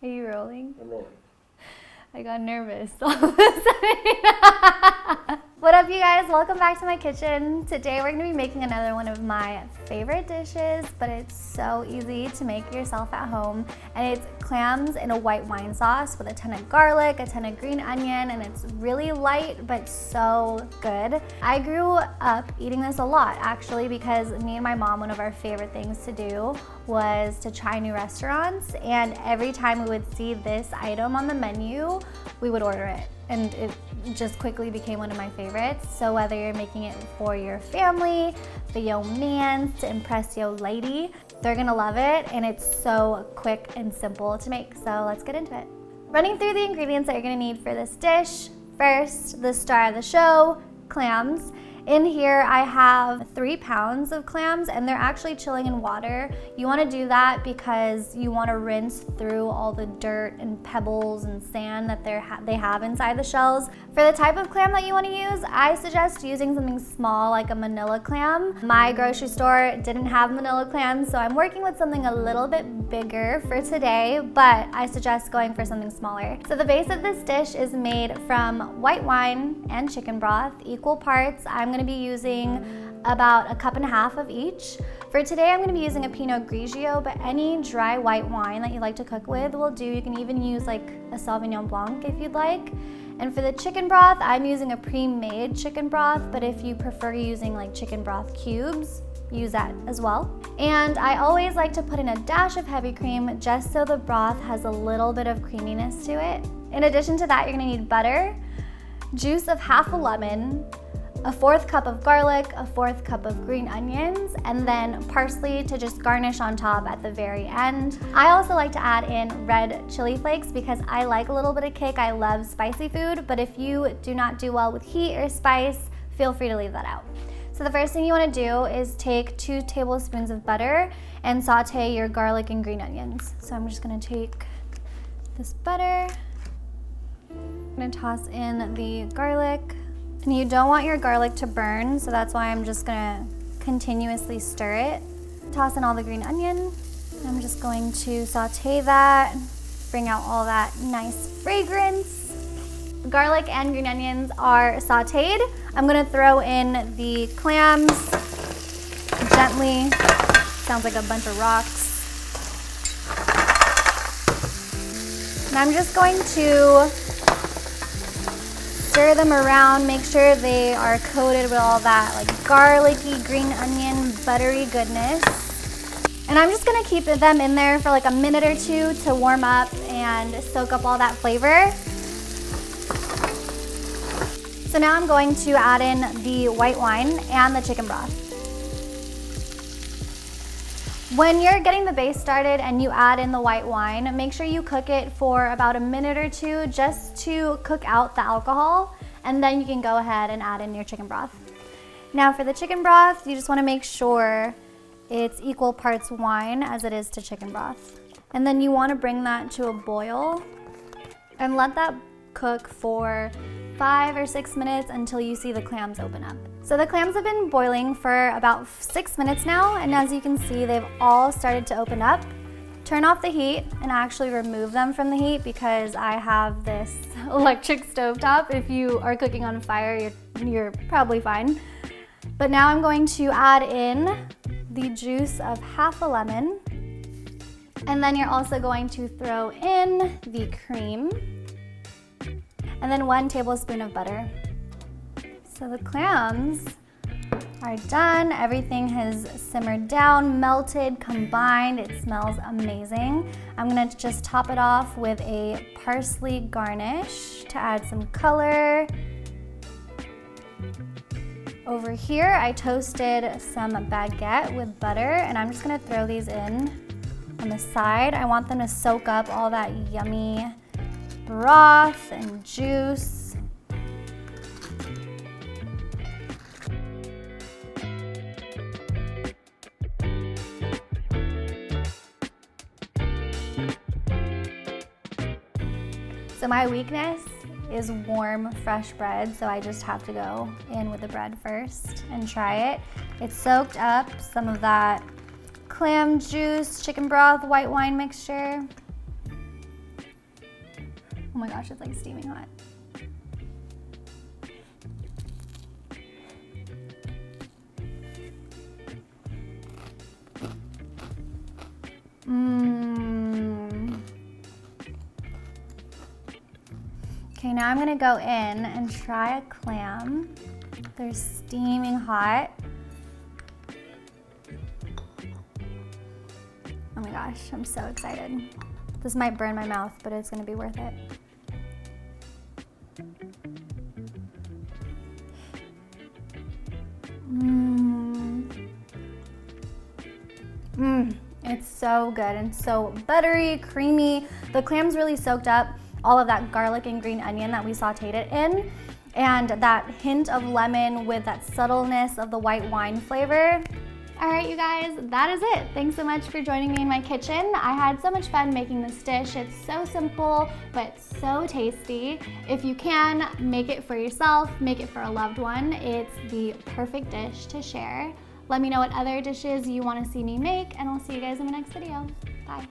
Are you rolling? I'm rolling. I got nervous all of a sudden. What up, you guys? Welcome back to my kitchen. Today we're gonna be making another one of my favorite dishes, but it's so easy to make yourself at home. And it's clams in a white wine sauce with a ton of garlic, a ton of green onion, and it's really light, but so good. I grew up eating this a lot, actually, because me and my mom, one of our favorite things to do was to try new restaurants. And every time we would see this item on the menu, we would order it. And it just quickly became one of my favorites. So whether you're making it for your family, for your mans, to impress your lady, they're gonna love it. And it's so quick and simple to make. So let's get into it. Running through the ingredients that you're gonna need for this dish. First, the star of the show, clams. In here I have 3 pounds of clams, and they're actually chilling in water. You wanna do that because you wanna rinse through all the dirt and pebbles and sand that they have inside the shells. For the type of clam that you wanna use, I suggest using something small like a manila clam. My grocery store didn't have manila clams, so I'm working with something a little bit bigger for today, but I suggest going for something smaller. So the base of this dish is made from white wine and chicken broth, equal parts. I'm going to be using about 1.5 cups of each. For today, I'm going to be using a Pinot Grigio, but any dry white wine that you like to cook with will do. You can even use like a Sauvignon Blanc if you'd like. And for the chicken broth, I'm using a pre-made chicken broth, but if you prefer using like chicken broth cubes, use that as well. And I always like to put in a dash of heavy cream just so the broth has a little bit of creaminess to it. In addition to that, you're gonna need butter, juice of half a lemon, a 1/4 cup of garlic, a 1/4 cup of green onions, and then parsley to just garnish on top at the very end. I also like to add in red chili flakes because I like a little bit of kick. I love spicy food, but if you do not do well with heat or spice, feel free to leave that out. So the first thing you want to do is take 2 tablespoons of butter and saute your garlic and green onions. So I'm just going to take this butter, I'm going to toss in the garlic. And you don't want your garlic to burn, so that's why I'm just gonna continuously stir it. Toss in all the green onion. I'm just going to saute that, bring out all that nice fragrance. Garlic and green onions are sauteed. I'm gonna throw in the clams gently. Sounds like a bunch of rocks. And I'm just going to stir them around, make sure they are coated with all that like garlicky, green onion, buttery goodness. And I'm just gonna keep them in there for like a minute or 2 to warm up and soak up all that flavor. So now I'm going to add in the white wine and the chicken broth. When you're getting the base started and you add in the white wine, make sure you cook it for about a minute or 2 just to cook out the alcohol, and then you can go ahead and add in your chicken broth. Now for the chicken broth, you just want to make sure it's equal parts wine as it is to chicken broth. And then you want to bring that to a boil and let that cook for 5 or 6 minutes until you see the clams open up. So the clams have been boiling for about 6 minutes now, and as you can see, they've all started to open up. Turn off the heat and actually remove them from the heat because I have this electric stovetop. If you are cooking on fire, you're probably fine. But now I'm going to add in the juice of half a lemon, and then you're also going to throw in the cream, and then 1 tablespoon of butter. So the clams are done. Everything has simmered down, melted, combined. It smells amazing. I'm gonna just top it off with a parsley garnish to add some color. Over here, I toasted some baguette with butter, and I'm just gonna throw these in on the side. I want them to soak up all that yummy broth and juice. So my weakness is warm, fresh bread, so I just have to go in with the bread first and try it. It's soaked up some of that clam juice, chicken broth, white wine mixture. Oh my gosh, it's like steaming hot. Okay, now I'm gonna go in and try a clam. They're steaming hot. Oh my gosh, I'm so excited. This might burn my mouth, but it's gonna be worth it. It's so good and so buttery, creamy. The clam's really soaked up all of that garlic and green onion that we sauteed it in, and that hint of lemon with that subtleness of the white wine flavor. All right, you guys, that is it. Thanks so much for joining me in my kitchen. I had so much fun making this dish. It's so simple, but so tasty. If you can, make it for yourself, make it for a loved one. It's the perfect dish to share. Let me know what other dishes you want to see me make, and I'll see you guys in the next video. Bye.